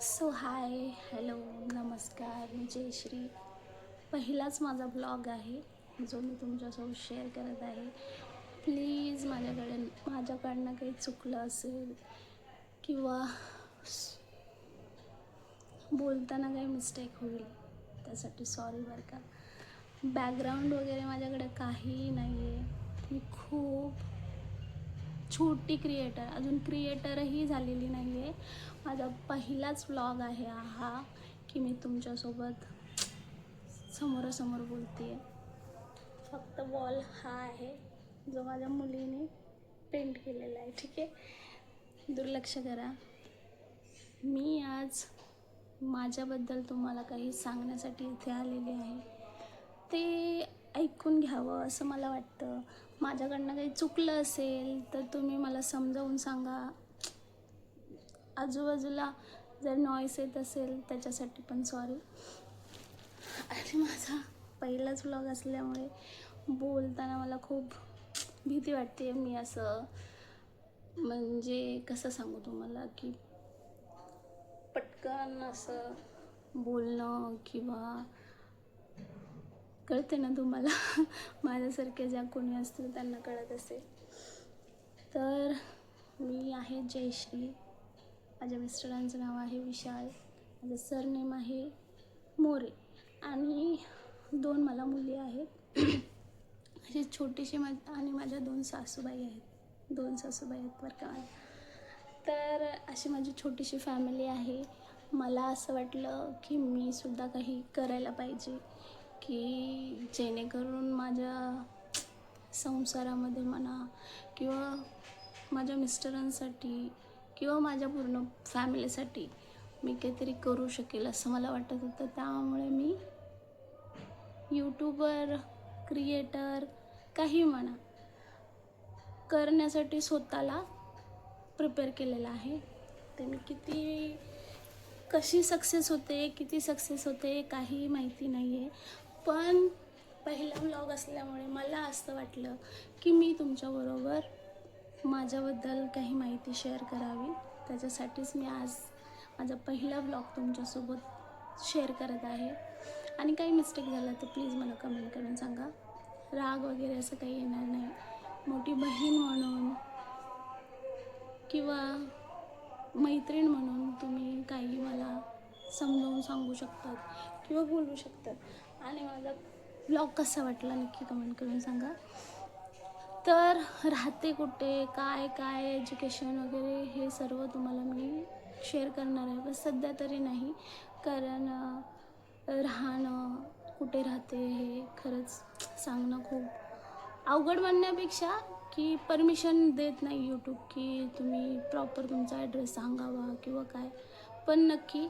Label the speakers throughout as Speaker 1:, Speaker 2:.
Speaker 1: So हाय, hello, नमस्कार. मी जयश्री. पहिलाच माझा ब्लॉग आहे जो मी तुमच्यासोबत शेअर करत आहे. प्लीज माझ्याकडनं काही चुकलं असेल किंवा बोलताना काही मिस्टेक होईल त्यासाठी सॉरी बरं का. बॅकग्राऊंड वगैरे माझ्याकडे काहीही नाही आहे. मी खूप छोटी क्रिएटर, अजून क्रिएटरही झालेली नाही आहे. माझा पहिलाच व्लॉग आहे हा की मी तुमच्यासोबत समोरासमोर बोलते आहे. फक्त वॉल हा आहे जो माझ्या मुलीने पेंट केलेला आहे. ठीक आहे, दुर्लक्ष करा. मी आज माझ्याबद्दल तुम्हाला काही सांगण्यासाठी इथे आलेले आहे. ते ऐकून घ्यावं असं मला वाटतं. माझ्याकडनं काही चुकलं असेल तर तुम्ही मला समजावून सांगा. आजूबाजूला जर नॉईस येत असेल त्याच्यासाठी पण सॉरी. आणि माझा पहिलाच व्लॉग असल्यामुळे बोलताना मला खूप भीती वाटते. मी असं म्हणजे कसं सांगू तुम्हाला की पटकन असं बोलणं किंवा कळते ना तुम्हाला. माझ्यासारखे ज्या कोणी असतील त्यांना कळत असेल. तर मी आहे जयश्री. माझ्या मिस्टरांचं नाव आहे विशाल. माझं सरनेम आहे मोरे. आणि 2 मला मुली आहेत. अशी छोटीशी आणि माझ्या 2 सासूबाई आहेत. 2 सासूबाई आहेत बरं का. तर अशी माझी छोटीशी फॅमिली आहे. मला असं वाटलं की मी सुद्धा काही करायला पाहिजे की जेणेकरून माझ्या संसारामध्ये म्हणा किंवा माझ्या मिस्टरांसाठी किंवा माझ्या पूर्ण फॅमिलीसाठी मी काहीतरी करू शकेल असं मला वाटत होतं. त्यामुळे मी यूट्यूबर, क्रिएटर काही म्हणा करण्यासाठी स्वतःला प्रिपेअर केलेलं आहे. ते मी किती सक्सेस होते काही माहिती नाही आहे. पण पहिला व्लॉग असल्यामुळे मला असं वाटलं की मी तुमच्याबरोबर माझ्याबद्दल काही माहिती शेअर करावी. त्याच्यासाठीच मी आज माझा पहिला व्लॉग तुमच्यासोबत शेअर करत आहे. आणि काही मिस्टेक झाला तर प्लीज मला कमेंट करून सांगा. राग वगैरे असं काही येणार नाही. मोठी बहीण म्हणून किंवा मैत्रीण म्हणून तुम्ही काही मला समजावून सांगू शकतात किंवा बोलू शकतात. आणि माझा ब्लॉग कसा वाटला नक्की कमेंट करून सांगा. तर राहते कुठे, काय एज्युकेशन वगैरे हे सर्व तुम्हाला मी शेअर करणार आहे. पण सध्या तरी नाही, कारण राहणं कुठे राहते हे खरंच सांगणं खूप अवघड म्हणण्यापेक्षा की परमिशन देत नाही यूट्यूब की तुम्ही प्रॉपर तुमचा ॲड्रेस सांगावा किंवा काय. पण नक्की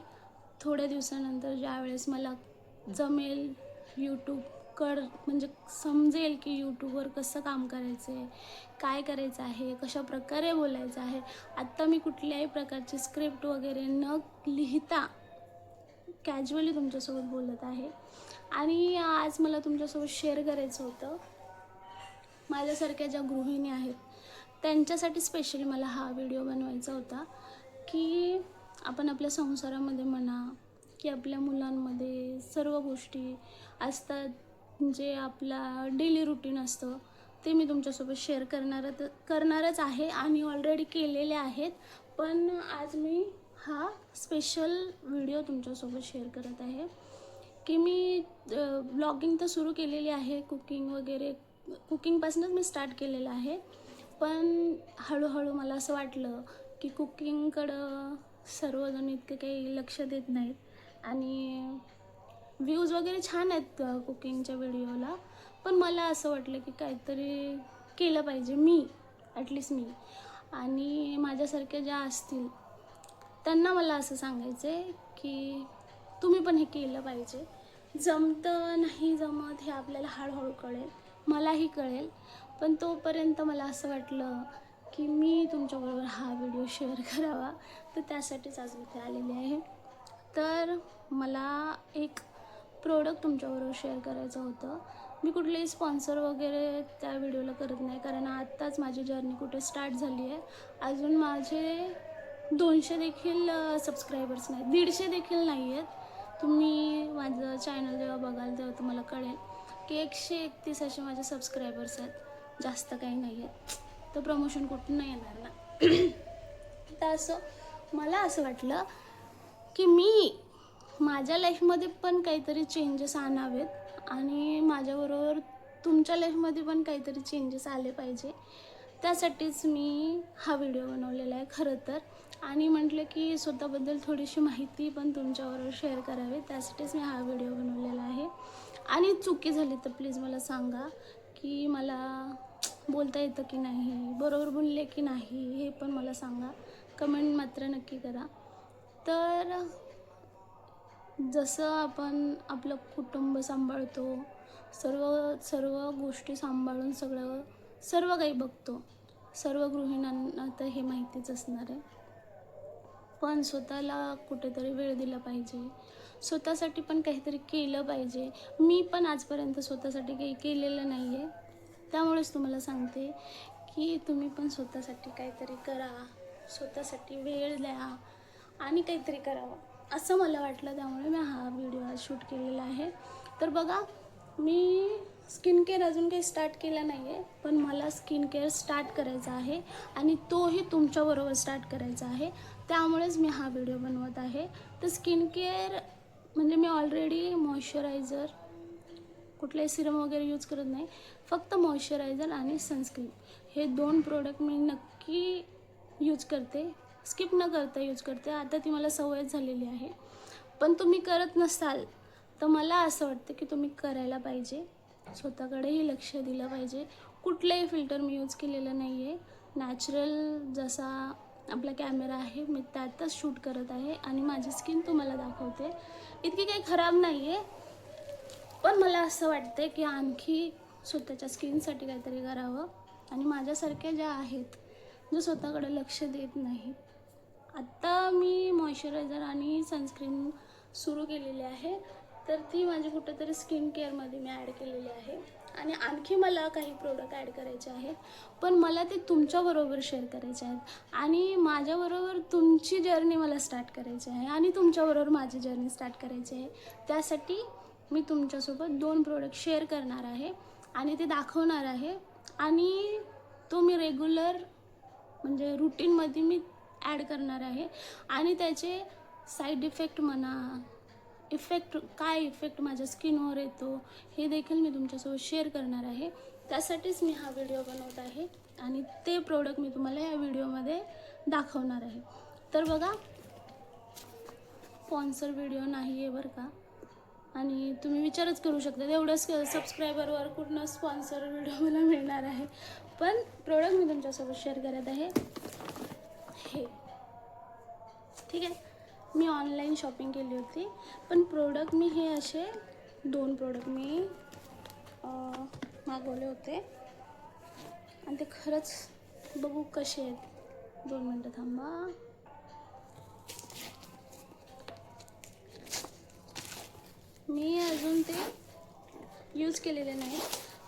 Speaker 1: थोड्या दिवसानंतर ज्यावेळेस मला जमेल म्हणजे समजेल की यूट्यूबवर कसं काम करायचं आहे, काय करायचं आहे, कशा प्रकारे बोलायचं आहे. आत्ता मी कुठल्याही प्रकारची स्क्रिप्ट वगैरे न लिहिता कॅज्युअली तुमच्यासोबत बोलत आहे. आणि आज मला तुमच्यासोबत शेअर करायचं होतं माझ्यासारख्या ज्या गृहिणी आहेत त्यांच्यासाठी स्पेशली मला हा व्हिडिओ बनवायचा होता की आपण आपल्या संसारामध्ये म्हणा की आपल्या मुलांमध्ये सर्व गोष्टी असतात जे आपला डेली रुटीन असतं ते मी तुमच्यासोबत शेअर करणारच आहे आणि ऑलरेडी केलेले आहेत. पण आज मी हा स्पेशल व्हिडिओ तुमच्यासोबत शेअर करत आहे की मी ब्लॉगिंग तर सुरू केलेली आहे. कुकिंगपासूनच मी स्टार्ट केलेलं आहे. पण हळूहळू मला असं वाटलं की कुकिंगकडं सर्वजण इतकं काही लक्ष देत नाहीत. आणि व्ह्यूज वगैरे छान आहेत कुकिंगच्या व्हिडिओला. पण मला असं वाटलं की काहीतरी केलं पाहिजे ॲटलिस्ट मी. आणि माझ्यासारख्या ज्या असतील त्यांना मला असं सांगायचं आहे की तुम्ही पण हे केलं पाहिजे. जमतं नाही जमत हे आपल्याला हळूहळू कळेल, मलाही कळेल. पण तोपर्यंत मला असं वाटलं की मी तुमच्याबरोबर हा व्हिडिओ शेअर करावा. तर त्यासाठीच आज इथे आलेली आहे. तर मला एक प्रोडक्ट तुमच्याबरोबर शेअर करायचं होतं. मी कुठलेही स्पॉन्सर वगैरे त्या व्हिडिओला करत नाही, कारण आत्ताच माझी जर्नी कुठे स्टार्ट झाली आहे. अजून माझे 200 देखील सबस्क्रायबर्स नाहीत, 150 देखील नाही आहेत. तुम्ही माझं चॅनल जेव्हा बघाल तेव्हा तुम्हाला कळेल की 131 असे माझे सबस्क्रायबर्स आहेत, जास्त काही नाही आहेत. तर प्रमोशन कुठून नाही येणार ना. तर असं मला असं वाटलं की मी माझ्या लाईफमध्ये पण काहीतरी चेंजेस आणावेत आणि माझ्याबरोबर तुमच्या लाईफमध्ये पण काहीतरी चेंजेस आले पाहिजे. त्यासाठीच मी हा व्हिडिओ बनवलेला आहे खरं तर. आणि म्हटलं की स्वतःबद्दल थोडीशी माहिती पण तुमच्याबरोबर शेअर करावी, त्यासाठीच मी हा व्हिडिओ बनवलेला आहे. आणि चुकी झाली तर प्लीज मला सांगा की मला बोलता येतं की नाही, बरोबर बोलले की नाही, हे पण मला सांगा. कमेंट मात्र नक्की करा. तर जसं आपण आपलं कुटुंब सांभाळतो, सर्व सर्व गोष्टी सांभाळून सर्व काही बघतो, सर्व गृहिणींना तर हे माहितीच असणार आहे. पण स्वतःला कुठेतरी वेळ दिला पाहिजे, स्वतःसाठी पण काहीतरी केलं पाहिजे. मी पण आजपर्यंत स्वतःसाठी काही केलेलं नाही आहे. त्यामुळेच तुम्हाला सांगते की तुम्ही पण स्वतःसाठी काहीतरी करा, स्वतःसाठी वेळ द्या आणि काहीतरी करावं असं मला वाटलं. त्यामुळे मी हा व्हिडिओ आज शूट केलेला आहे. तर बघा, मी स्किन केअर अजून काही स्टार्ट केला नाही आहे, पण मला स्किन केअर स्टार्ट करायचा आहे आणि तोही तुमच्याबरोबर स्टार्ट करायचा आहे. त्यामुळेच मी हा व्हिडिओ बनवत आहे. तर स्किन केअर म्हणजे मी ऑलरेडी मॉइश्चरायझर, कुठलाही सिरम वगैरे यूज करत नाही, फक्त मॉइश्चरायझर आणि सनस्क्रीन हे 2 प्रोडक्ट मी नक्की यूज करते, स्किप न करता यूज करते. आता ती मला सवय झालेली आहे. पण तुम्ही करत नसाल तर मला असं वाटतं की तुम्ही करायला पाहिजे, स्वतःकडेही लक्ष दिलं पाहिजे. कुठलंही फिल्टर मी यूज केलेलं नाही आहे, नॅचरल जसा आपला कॅमेरा आहे मी त्यातच शूट करत आहे आणि माझी स्किन तुम्हाला दाखवते. इतकी काही खराब नाही आहे, पण मला असं वाटतं की आणखी स्वतःच्या स्किनसाठी काहीतरी करावं. आणि माझ्यासारख्या ज्या आहेत, जो स्वतःकडे लक्ष देत नाहीत, आत्ता मी मॉइश्चरायझर आणि सनस्क्रीन सुरू केलेली आहे, तर ती माझी कुठेतरी स्किन केअरमध्ये मी ॲड केलेली आहे. आणि आणखी मला काही प्रोडक्ट ॲड करायचे आहेत, पण मला ते तुमच्याबरोबर शेअर करायचे आहेत आणि माझ्याबरोबर तुमची जर्नी मला स्टार्ट करायची आहे आणि तुमच्याबरोबर माझी जर्नी स्टार्ट करायची आहे. त्यासाठी मी तुमच्यासोबत 2 प्रोडक्ट शेअर करणार आहे आणि ते दाखवणार आहे आणि तो मी रेग्युलर म्हणजे रुटीनमध्ये मी ॲड करणार आहे. आणि त्याचे साईड इफेक्ट म्हणा, काय इफेक्ट माझ्या स्किनवर येतो हे देखील मी तुमच्यासोबत शेअर करणार आहे. त्यासाठीच मी हा व्हिडिओ बनवत आहे आणि ते प्रोडक्ट मी तुम्हाला या व्हिडिओमध्ये दाखवणार आहे. तर बघा, स्पॉन्सर व्हिडिओ नाही आहे बरं का. आणि तुम्ही विचारच करू शकता एवढंच सबस्क्रायबरवर कुठनं स्पॉन्सर व्हिडिओ मला मिळणार आहे. पण प्रोडक्ट मी तुमच्यासोबत शेअर करत आहे हे, ठीक आहे. मी ऑनलाईन शॉपिंग केली होती, पण प्रोडक्ट मी हे असे 2 प्रोडक्ट मी मागवले होते आणि ते खरंच बघू कसे आहेत. 2 मिनटं थांबा. मी अजून ते यूज केलेले नाही,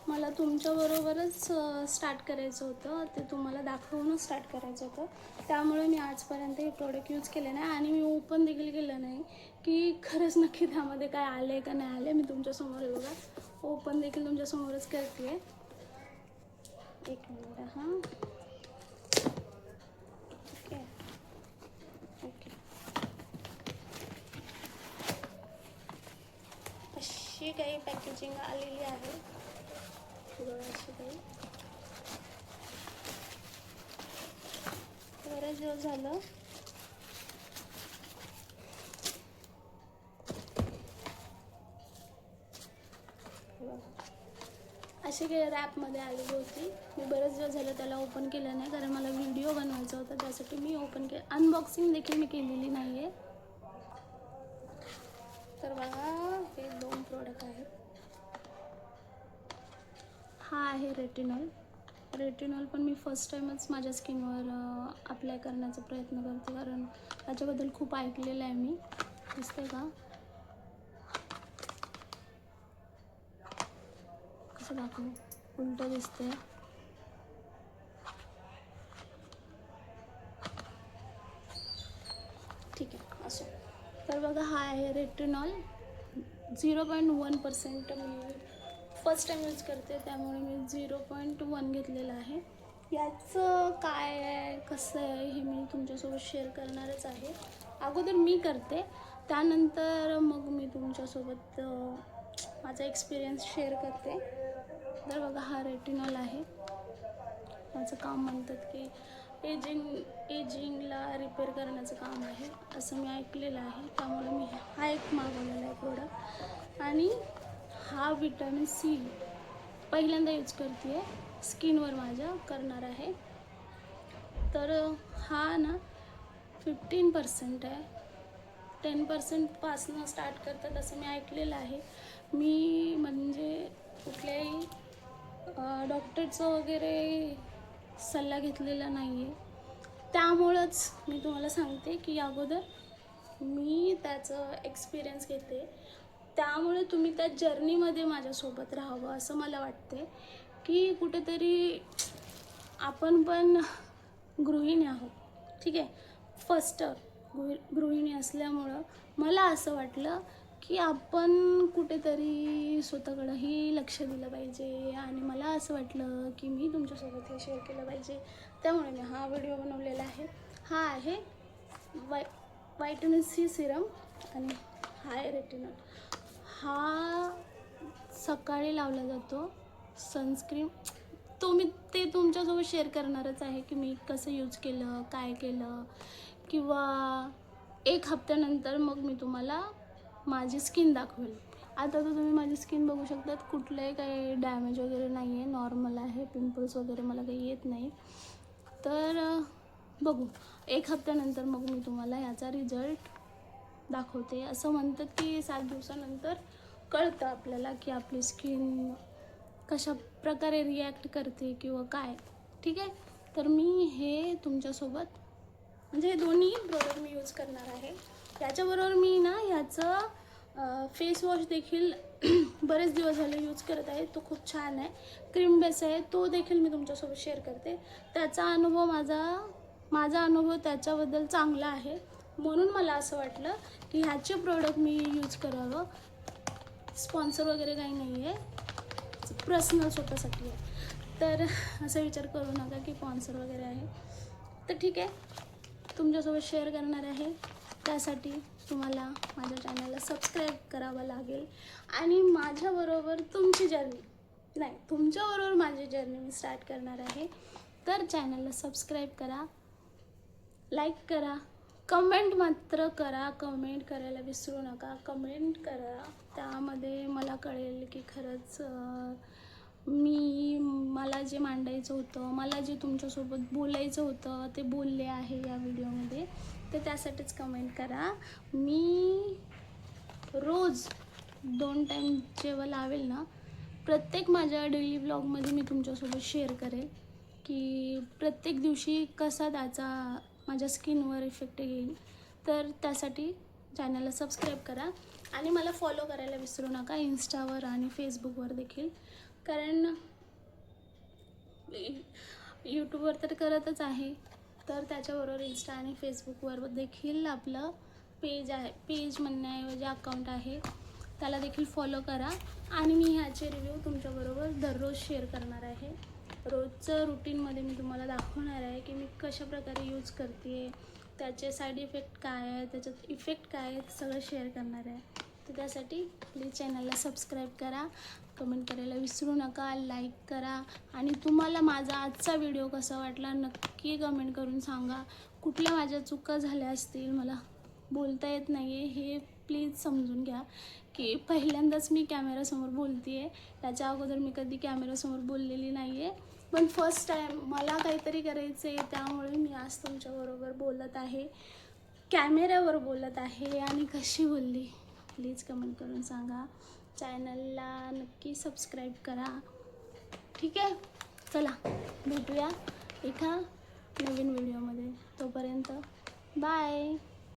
Speaker 1: मला तुमच्याबरोबरच स्टार्ट करायचं होतं, ते तुम्हाला दाखवूनच स्टार्ट करायचं होतं. त्यामुळे मी आजपर्यंत हे प्रोडक्ट यूज केले नाही आणि मी ओपन देखील केलं नाही की खरंच नक्की त्यामध्ये काय आलं आहे का नाही आलं आहे. मी तुमच्यासमोर आहे बघा, ओपन देखील तुमच्यासमोरच करते आहे. 1 मिनिट हां. ओके ओके, अशी काही पॅकेजिंग आलेली आहे अशी काही. बरेच दिवस झालं अशी काही रॅपमध्ये आलेली होती. मी बरेच दिवस झालं त्याला ओपन केलं नाही, कारण मला व्हिडिओ बनवायचा होता, त्यासाठी मी ओपन केलं. अनबॉक्सिंग देखील मी केलेली नाही आहे. तर बघा, हे 2 प्रोडक्ट आहेत. हा आहे रेटिनॉल पण मी फर्स्ट टाईमच माझ्या स्किनवर अप्लाय करण्याचा प्रयत्न करते, कारण त्याच्याबद्दल खूप ऐकलेलं आहे मी. दिसते का कसं दाखवू, उलटं दिसते. बघा हा आहे रेटिनॉल 0.1%. मी फर्स्ट टाईम यूज करते त्यामुळे मी 0.1 घेतलेलं आहे. याचं काय आहे कसं आहे हे मी तुमच्यासोबत शेअर करणारच आहे. अगोदर मी करते त्यानंतर मग मी तुमच्यासोबत माझा एक्सपिरियन्स शेअर करते. तर बघा हा रेटिनॉल आहे. माझं काम म्हणतात की एजिंगला रिपेअर करण्याचं काम आहे असं मी ऐकलेलं आहे. त्यामुळे मी हा एक मागवलेला आहे प्रोडक्ट. आणि हा विटॅमिन सी पहिल्यांदा यूज करते आहे, स्किनवर माझ्या करणार आहे. तर हा ना 15% आहे. 10%पासनं स्टार्ट करतात असं मी ऐकलेलं आहे. मी म्हणजे कुठल्याही डॉक्टरचं वगैरे सल्ला घेतलेला नाही आहे. त्यामुळंच मी तुम्हाला सांगते की अगोदर मी त्याचं एक्सपिरियन्स घेते. त्यामुळे तुम्ही त्या जर्नीमध्ये माझ्यासोबत राहावं असं मला वाटते. की कुठेतरी आपण पण गृहिणी आहोत, ठीक आहे. फर्स्ट गृहिणी असल्यामुळं मला असं वाटलं की आपण कुठेतरी स्वतःकडंही लक्ष दिलं पाहिजे. आणि मला असं वाटलं की मी तुमच्यासोबत हे शेअर केलं पाहिजे. त्यामुळे मी हा व्हिडिओ बनवलेला आहे. हा आहे व्हायटॅमिन सी सिरम आणि हा आहे रेटिनॉल. हा सकाळी लावला जातो सनस्क्रीन. मी ते तुमच्यासोबत शेअर करणारच आहे की मी कसं यूज केलं, काय केलं, किंवा 1 हफ्त्यानंतर मग मी तुम्हाला माझी स्किन दाखवेल. आता तर तुम्ही माझी स्किन बघू शकतात, कुठलंही काही डॅमेज वगैरे नाही आहे, नॉर्मल आहे. पिंपल्स वगैरे मला काही येत नाही. तर बघू 1 हफ्त्यानंतर मग मी तुम्हाला याचा रिझल्ट दाखवते. असं म्हणतात की 7 दिवसानंतर कळतं आपल्याला की आपली स्किन कशा प्रकारे रिॲक्ट करते किंवा काय, ठीक आहे. तर मी हे तुमच्यासोबत म्हणजे हे दोन्ही प्रोडक्ट मी यूज करणार आहे. याच्याबरोबर मी ना ह्याचं फेस वॉश देखील बरेच दिवस झाले यूज करत आहे. तो खूप छान आहे, क्रीम बेस आहे. तो देखील मी तुमच्यासोबत शेअर करते. त्याचा अनुभव माझा अनुभव त्याच्याबद्दल चांगला आहे. म्हणून मला असं वाटलं की ह्याचे प्रोडक्ट मी यूज करावं. स्पॉन्सर वगैरे काही नाही आहे, पर्सनल स्वतःसाठी आहे. तर असा विचार करू नका की स्पॉन्सर वगैरे आहे. तर ठीक आहे, तुमच्यासोबत शेअर करणार आहे. त्यासाठी तुम्हाला माझ्या चॅनलला सबस्क्राईब करावं लागेल. आणि माझ्याबरोबर तुमच्याबरोबर माझी जर्नी मी स्टार्ट करणार आहे. तर चॅनलला सबस्क्राईब करा, लाईक करा, कमेंट मात्र करा. कमेंट करायला विसरू नका. कमेंट करा, त्यामध्ये मला कळेल की खरंच मला जे मांडायचं होतं, मला जे तुमच्यासोबत बोलायचं होतं ते बोलले आहे या व्हिडिओमध्ये. तर त्यासाठीच कमेंट करा. मी रोज 2 टाईम जेव्हा लावेल ना, प्रत्येक माझ्या डेली ब्लॉगमध्ये मी तुमच्यासोबत शेअर करेल की प्रत्येक दिवशी कसा त्याचा माझ्या स्किनवर इफेक्ट येईल. तर त्यासाठी चॅनलला सबस्क्राईब करा आणि मला फॉलो करायला विसरू नका इंस्टावर आणि फेसबुकवर देखील. कारण यूट्यूबवर तर करतच आहे, तर त्याच्याबरोबर इंस्टा आणि फेसबुकवर देखील आपलं पेज म्हणण्याऐवजी अकाउंट आहे, त्याला देखील फॉलो करा. आणि मी ह्याचे रिव्ह्यू तुमच्याबरोबर दररोज शेअर करणार आहे. रोजचं रुटीनमध्ये मी तुम्हाला दाखवणार आहे की मी कशाप्रकारे यूज करते, त्याचे साईड इफेक्ट काय आहे, त्याच्यात इफेक्ट काय आहे, सगळं शेअर करणार आहे. तर त्यासाठी प्लीज चॅनलला सबस्क्राईब करा, कमेंट करायला विसरू नका, लाईक करा. आणि तुम्हाला माझा आजचा व्हिडिओ कसा वाटला नक्की कमेंट करून सांगा. कुठल्या माझ्या चुका झाल्या असतील, मला बोलता येत नाही आहे हे प्लीज समजून घ्या की पहिल्यांदाच मी कॅमेरासमोर बोलते आहे. त्याच्या अगोदर मी कधी कॅमेरासमोर बोललेली नाही आहे, पण फर्स्ट टाईम मला काहीतरी करायचं आहे. त्यामुळे मी आज तुमच्याबरोबर बोलत आहे, कॅमेऱ्यावर बोलत आहे. आणि कशी बोलली प्लीज कमेंट करून सांगा. चॅनलला नक्की सबस्क्राईब करा, ठीक आहे. चला भेटूया एका नवीन व्हिडिओमध्ये. तोपर्यंत बाय.